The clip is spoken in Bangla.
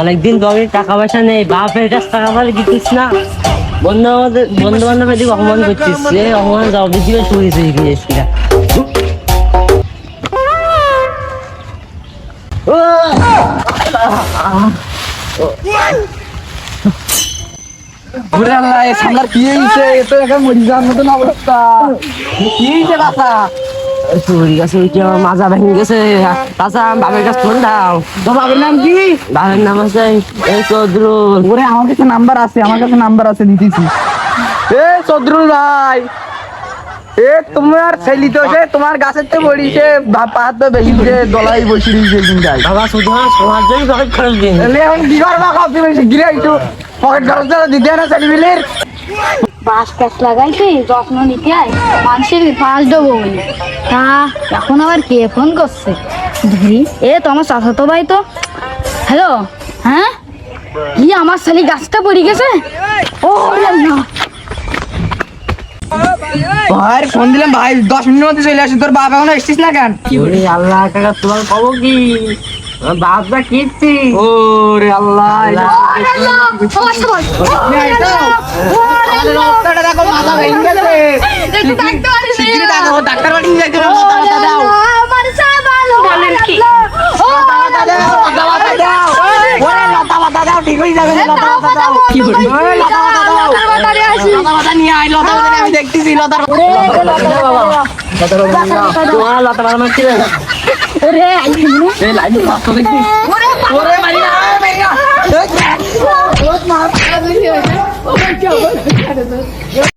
অনেকদিন ধরে টাকা পয়সা নেই, বাপের কাছে টাকা পয়সা দিতিস না, বন্ধু বান্ধবের দিকে অপমান করছিস, সে অপমান যাও বেশি বেশি করেছে গিয়েছি। সামলার কি হয়েছে? এত এখন মরি যাওয়ার মতন অবস্থা। কি হয়েছে বাসা? চুরি গেছে, ওইটা আমার মাজা ভেঙে গেছে। তাছাড়া বাপের কাছে ফোন দাও। তোর বাবার নাম কি? বাপের নাম আছে এই চৌধুরুল। ওরে আমার কাছে নাম্বার আছে, আমার কাছে নাম্বার আছে, দিতেছি। এ চৌধুরুল ভাই, এ তোমার ছেলে তো সে তোমার গাছের তো বড়িছে, পাহাড় তো বেশিছে, দলাই বসে রয়েছে চিন্তায়। বাবা শুধু আমার সমাজ জন্য পকেট খরচ দিন। এলে এখন কি করবা? কপি বেশি গিরে একটু পকেট খরচ দিতে না ছেলে মিলের। বাঁশ গাছ লাগাইছি, যত্ন নিতে হয়, মানুষের বাঁশ দেবো বলে। তা এখন আবার কে ফোন করছে? ধরি, এ তো আমার চাচাতো ভাই তো। হ্যালো, হ্যাঁ, কি আমার ছেলে গাছটা পড়ে গেছে? ও না, ভাই ফোন দিলাম ভাই, 10 মিনিটের মধ্যে চলে আসি। তোর বাপ এখন এসছিস না কেন? ওরে আল্লাহ কাকা, তোমার খবর কি? আমার বাপটা কিচ্ছি। ওরে আল্লাহ, ডাক্তার বাড়ি নিয়ে যাইতে হবে, লতা দাও। ওরে লতা লতা দাও, ঠিক হয়ে যাবে, লতা লতা দাও। কি হলো? লতা লতা দাও, লতা লতা নিয়ে আয়, লতা লতা আমি দেখতেছি, লতা তোমার লতা বাবা মারছি না। এই লাইন নষ্ট দেখছি। ওরে মারিয়া মারিয়া